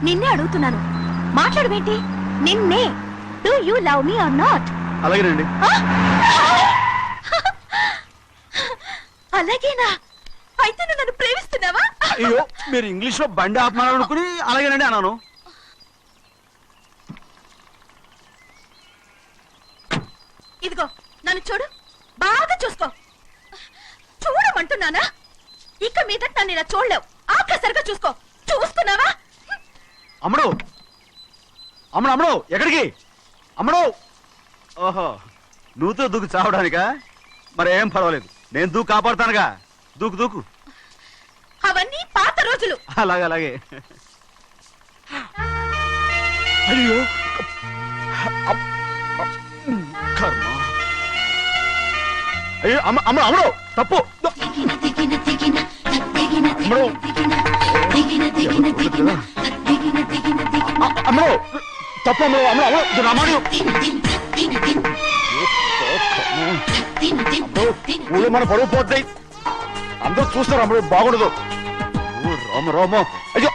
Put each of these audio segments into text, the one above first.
నిన్నే అడుగుతున్నాను, మాట్లాడవేంటి? నిన్నే. Do you love me or not? అలాగేనండి. అలాగేనా? అయితే నువ్వు నన్ను ప్రేమిస్తున్నావా? అయ్యో, మీరు ఇంగ్లీష్ లో బండి ఆపమాలనుకుని అలాగేనండి అన్నాను. ఇదిగో నన్ను చూడు, బాగా చూసుకో. చూడమంటున్నానా? ఇక మీద నన్ను ఇలా చూడలేవు. ఆఖసరిగా చూసుకో. చూస్తున్నావా? అమ్మడు అమ్మడు అమ్మడు, ఎక్కడికి అమ్మడు? ఓహో, నువ్వుతో దూకు చావడానికా? మరేం పర్వాలేదు, నేను దూకు కాపాడుతానుగా. దూకు దూకు. అవన్నీ పాత రోజులు. అలాగే అలాగే. అయ్యో కర్మ. అయ్యో అమ్మ అమ్మ అమ్మడు, తప్పు. అమ్మడు అమ్మడు, తప్పు. అమ్మడు అమ్మడు అమ్మడు, రామాడు. ఊళ్ళో మన పరువు పోతాయి, అందరూ చూస్తారు. అమ్మడు బాగుండదు. రామ రామ. అయ్యో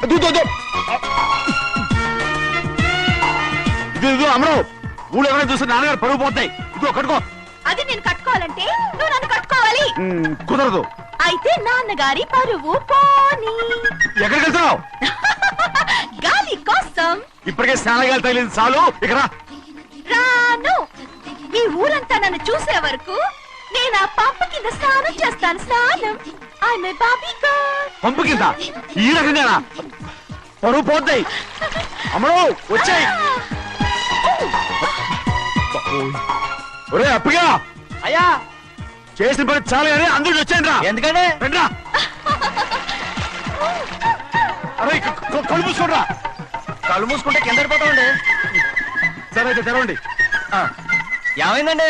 ఇదిగో అమ్మడు, ఊళ్ళో ఎవరైనా చూస్తే నాన్నగారు పరువు పోతాయి. ఇదిగో కట్టుకో. అది నేను కట్టుకోవాలంటే నువ్వు నన్ను కట్టుకోవాలి. కుదరదు. అయితే నాన్నగారి పరువు పోనీ. ఎక్కడికి వెళ్తున్నావు? గాలి కోసం. ఇప్పటికే స్నానగాలి తగిలింది చాలు, ఇక్కడ రాను. ఈ ఊరంతా నన్ను చూసే వరకు నేను ఆ పంపు కింద స్నానం చేస్తాను. స్నానం. I'm a Barbie girl. పంపు కింద ఈ రకంగానా? పరువు పోతాయి. అమ్మడు వచ్చాయి. ఒరే అప్పగా, అయ్యా చేసిన పని చాలు కానీ అందరికి వచ్చాను రా. ఎందుకంటే రండ్రా. అరే కళ్ళు మూసుకోండిరా. కళ్ళు మూసుకుంటే కింద పడిపోతామండి. సరే అయితే తెరవండి. ఏమైందండి?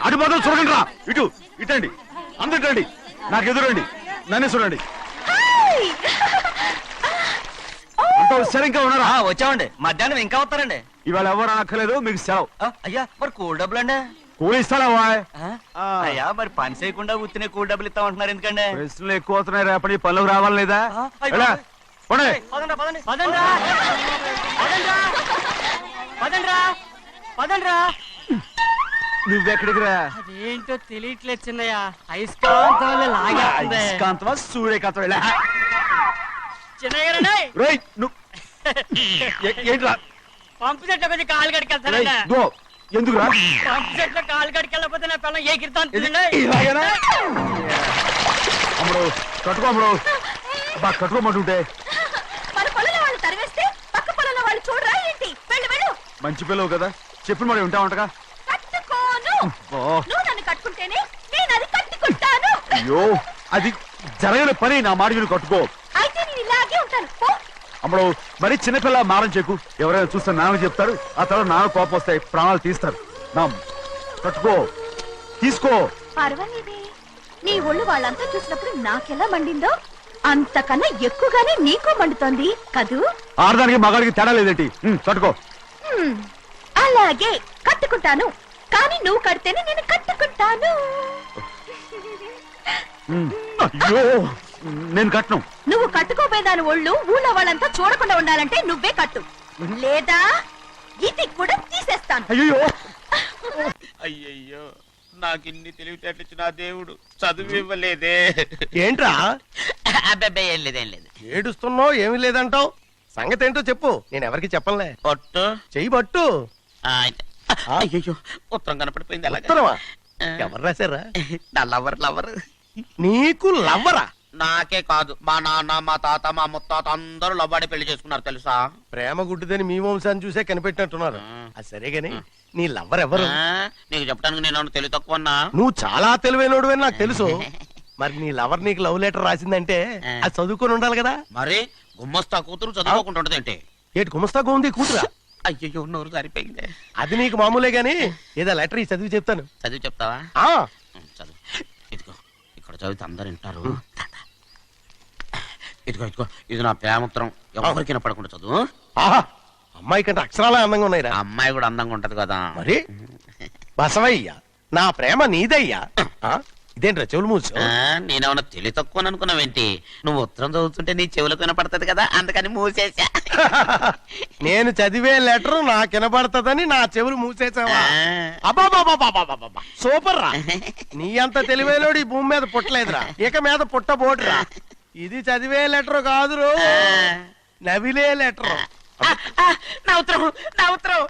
అటు మాత్రం చూడండి రా. ఇటు ఇటండి, అందరు రండి. నాకు ఎదురండి, నన్నే చూడండి. అంతా సరే, ఇంకా ఉన్నారా? వచ్చామండి. మధ్యాహ్నం ఇంకా వస్తారండి. ఇవాళ ఎవరు అనక్కర్లేదు, మీకు సెలవు. అయ్యా మరి కూల్ డబ్బులు అండి? కూలి ఇస్తారా? అయ్యా మరి పని చేయకుండా ఉత్తినే కూల్ డబ్బులు ఇస్తామంటున్నారు ఎందుకండి? ప్రశ్నలు ఎక్కువ అవుతున్నాయి, రేపటి పనులకు రావాలి లేదా? నువ్వెక్కడికి రా? అదేంటో తెలియట్లేదు చిన్నయ్య. అయస్కాంతం అయస్కాంతమా సూర్యకాంతం? చిన్నయ్య ఏంట్రా? పంపు చెట్ల కొద్ది కాలు కడికెళ్తానండి. ఎందుకురా? పంపు చెట్ల కాలు కడికెళ్ళకపోతే నా పిల్లలు ఏకిరితాను. అమ్మడు కట్టుకో. అమ్మడు బాగా కట్టుకోమంటుంటే మన పొలంలో వాళ్ళు తరివేస్తే పక్క పొలంలో వాళ్ళు చూడరా ఏంటి? వెళ్ళు వెళ్ళు. మంచి పిల్లవు కదా, చెప్పిన మరి ఉంటావంటగా. కట్టుకోను. నువ్వు నన్ను కట్టుకుంటేనే నేను అది కట్టుకుంటాను. అయ్యో, అది జరగని పని. నా మాట విని కట్టుకో. అయితే నేను ఇలాగే ఉంటాను. పో. అమ్మడు మరి చిన్నపిల్ల మారం చెక్కు. ఎవరైనా చూస్తే నాన్న చెప్తారు, ఆ తర్వాత నాన్న కోపం వస్తాయి, ప్రాణాలు తీస్తారు. నా కట్టుకో, తీసుకో. పర్వాలేదే, నీ ఒళ్ళు వాళ్ళంతా చూసినప్పుడు నాకెలా మండిందో అంతకన్నా ఎక్కువగానే నీకు మండుతోంది కదూ? ఆడదానికి మగాడికి తేడా లేదేంటి? కట్టుకో. అలాగే కట్టుకుంటాను, కానీ నువ్వు కడితేనే నేను కట్టుకుంటాను. అయ్యో, నేను కట్టను. నువ్వు కట్టుకోపోయేదాని ఒళ్ళు ఊళ్ళో వాళ్ళంతా చూడకుండా ఉండాలంటే నువ్వే కట్టు, లేదా ఇది కూడా తీసేస్తాను. అయ్యో అయ్యయ్యో, నాకు ఇన్ని తెలివితేటలు ఇచ్చిన దేవుడు చదువు ఇవ్వలేదే. ఏంట్రా అబ్బాయి ఏం లేదు, ఏం లేదు. ఏడుస్తున్నావు? ఏమీ లేదంటావు. సంగతి ఏంటో చెప్పు, నేను ఎవరికి చెప్పనులే. పట్టు చెయ్యి పట్టు. అయ్యో, ఉత్తరం కనపడిపోయింది. అలాగే ఉత్తరమా? ఎవరు రాశారా? నా లవర్ లవర్. నీకు లవ్వరా? నాకే కాదు, మా నాన్న, మా తాత, మా ముత్తాత అందరూ లవ్వాడి పెళ్లి చేసుకున్నారు తెలుసా? ప్రేమ గుడ్డిదని మీ వంశాన్ని చూసే కనిపెట్టినట్టున్నారు. అది సరే గాని నీ లవ్వర్ ఎవరు? నీకు చెప్పడానికి నేను తెలివి తక్కువన్నా? నువ్వు చాలా తెలివైనడు అని నాకు తెలుసు. మరి నీ లవర్ నీకు లవ్ లెటర్ రాసిందంటే అది చదువుకొని ఉండాలి కదా. మరి గుమ్మస్తా కూతురు చదువుకోకుండా ఉంటది ఏంటి? ఏటి గుమస్తా ఉంది కూతురా? అయ్యో, నోరు సరిపోయింది. అది నీకు మామూలే గాని ఏదో లెటర్ ఈ చదివి చెప్తాను. చదివి చెప్తావా? చదువు. ఇదిగో ఇక్కడ చదివితే అందరు వింటారు. ఇదిగో ఇదిగో, ఇది నా ప్రేమోత్తరం. ఎవరికి పడకుండా చదువు. అమ్మాయి కంటే అక్షరాలే అందంగా ఉన్నాయిరా. అమ్మాయి కూడా అందంగా ఉంటది కదా. మరి బసవయ్య, నా ప్రేమ నీదయ్యా. ఇదేంట్రా చెవులు మూసు నేనేమన్నా తెలివి తక్కువ అనుకున్నావేంటి నువ్వు ఉత్తరం చదువుతుంటే నీ చెవులకు వినపడుతుంది కదా అందుకని మూసేసా నేను చదివే లెటర్ నాకు వినబడతదని నా చెవులు మూసేసావా అబ్బాబాబాబాబాబాబా సూపర్ రా నీ అంత తెలివైనోడు ఈ భూమి మీద పుట్టలేదురా ఇక మీద పుట్టబోడురా ఇది చదివే లెటర్ కాదురు నవిలే లెటర్ నా ఉత్తరం నా ఉత్తరం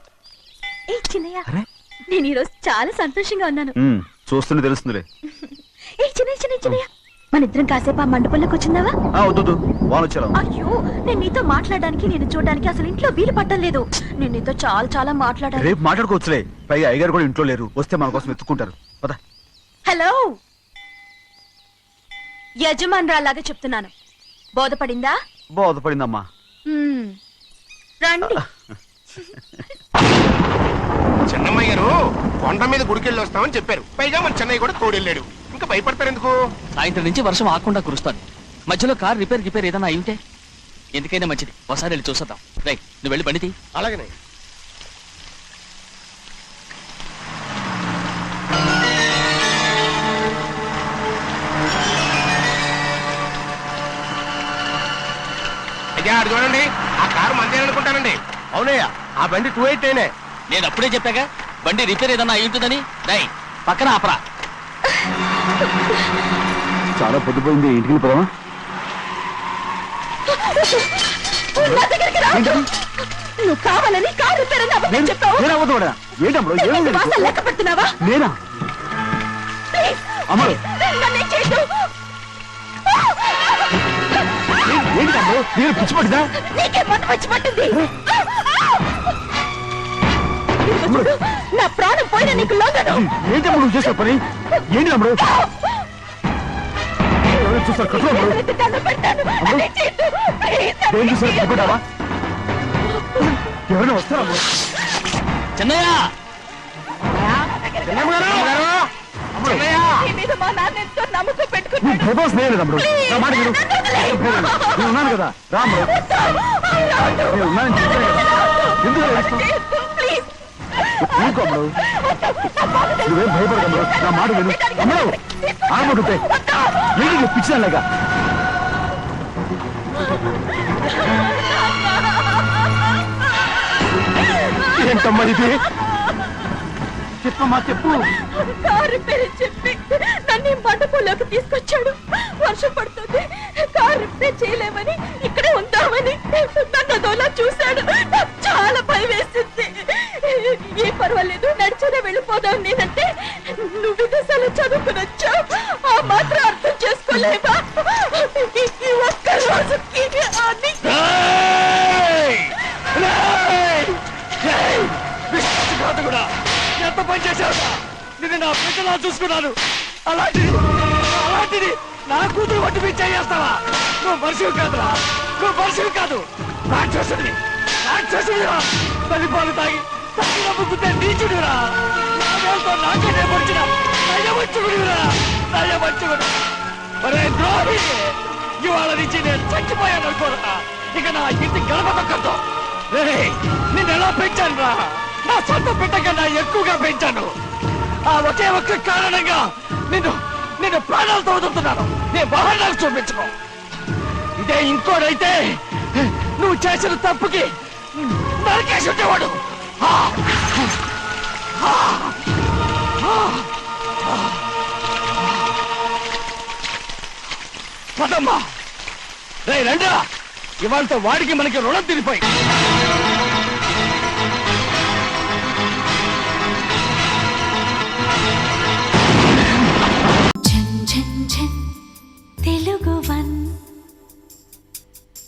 ఏ చిన్నయ్య నేను ఈరోజు చాలా సంతోషంగా ఉన్నాను. చూస్తూనే తెలుస్తుందిలే. ఏ చిన్నయ్య మన ఇద్దరం కాసేపు ఆ మండపంలోకి వచ్చిందావా? వద్దు వాళ్ళు వచ్చారు. అయ్యో నేను నీతో మాట్లాడడానికి నేను చూడడానికి అసలు ఇంట్లో వీలు పట్టలేదు. నేను నీతో చాలా చాలా మాట్లాడాలి. రేపు మాట్లాడుకోవచ్చులే. పైగా అయ్యగారు కూడా ఇంట్లో లేరు. వస్తే మన కోసం ఎత్తుకుంటారు. పద. హలో యజమానురాలాగా చెప్తున్నాను, బోధపడిందా? బోధపడిందమ్మా. రండి. చెన్నమ్మ గారు కొండ మీద గుడికెళ్ళి వస్తామని చెప్పారు. పైగా మన చెన్నయ్య కూడా తోడెళ్ళాడు. ఇంకా భయపడతారు ఎందుకు? సాయంత్రం నుంచి వర్షం ఆకుండా కురుస్తాను. మధ్యలో కార్ రిపేర్ ఏదైనా అయి ఉంటే ఎందుకైనా మంచిది ఒకసారి వెళ్ళి చూసేద్దాం. రైట్, నువ్వు వెళ్ళి బండి తీ. అలాగనే అయ్యా అది చూడండి, ఆ కారు మందేననుకుంటానండి. అవునయ్యా, ఆ బండి 288. నేను అప్పుడే చెప్పాగా బండి రిపేర్ ఏదైనా అయి ఉంటుందని. రై పక్కన ఆపరా. చాలా పొద్దుపోయింది. ఇంటికి వెళ్ళిపోదామా? నా దగ్గరికి రా. నువ్వు కావాలని కారు రిపేర్ అని అబద్ధం చెప్పావు. ఏంటమ్మా వాసన లెక్క పెడుతున్నావా? నేనా ప్లీజ్, అమ్మడు నన్ను చేయొద్దు. ఏంటి తమ్ముడు నేను పిచ్చి పట్టిదా? నీకే మంట వచ్చి పట్టింది. చూడు, నా ప్రాణం పోయిన నీకు లొంగను. ఏంటమ్మా నువ్వు చేసే పని? ఏంటి తమ్ముడు? చూస్తారు కట్టు దండం పెడతాను. నన్ను చేయొద్దు. ప్లీజ్, ఏం చూసారు భయపడ్డావా? ఎవరైనా వస్తారా? చెన్నయ్య నీ మీద మా నాన్న ఎంతో నమ్మకం పెట్టుకున్నాడు. భయపడ స్నేహితులు తమ్ముడు, నా మాట విను. నేను ఉన్నాను కదా, రాముడు నేను ఉన్నానని చెప్పాను కదా. ఎందుకు ప్లీజ్, ఊరుకోమ్ముడు, నువ్వేం భయపడకమ్ముడు, నా మాట విను. అమ్మడు ఆడమంటుంటే ఏంటి పిచ్చిదాలేక? ఏంటమ్మా ఇది? చెప్పమ్మా చెప్పు. కారు రిపేర్ అని చెప్పి నన్ను ఈ మండపంలోకి తీసుకొచ్చాడు. వర్షం పడుతుంది, కారు రిపేర్ చేయలేమని ఇక్కడే ఉందామని నన్ను అదోలా చూశాడు. నాకు చాలా భయం వేసింది. ఏ పర్వాలేదు, నడిచేదే వెళ్ళిపోదాం నేనంటే నువ్వు విదేశాలు చదువుకుని వచ్చావు. ఆ మాత్రం అర్థం చేసుకోలేవా? ఈ ఒక్క రోజుకి అన్ని కూడా ఎంత పని చేశావు? నేను నా పిల్లలా చూసుకున్నాను. అలాంటిది నా కూతురు వంటి మీద చేస్తావా? నువ్వు మనిషివి కాదురా, నువ్వు మనిషివి కాదు, రాక్షసుడివి. తల్లిపాలు తాగి తల్లి నమ్ముకుంటే నీచుడిరా. నాకే పొడిచిన నయమంచుకుడివిరా. మరే ద్రోహి, ఇవాళ నుంచి నేను చచ్చిపోయాను అనుకోరా. ఇక నా ఇంటి గడప తొక్కతో నిన్ను ఎలా పెంచాను రా? నా సొంత బిడ్డ కన్నా ఎక్కువగా పెంచాను. ఆ ఒకే ఒక్క కారణంగా నిన్ను ప్రాణాలతో వదులుతున్నాను. నీ వాహనాలు చూపించుకో. ఇదే ఇంకోడైతే నువ్వు చేసిన తప్పుకి నరికేసి ఉండేవాడు. పదమ్మా, రే రండా. ఇవాళతో వాడికి మనకి రుణం తిరిగిపోయి. తెలుగు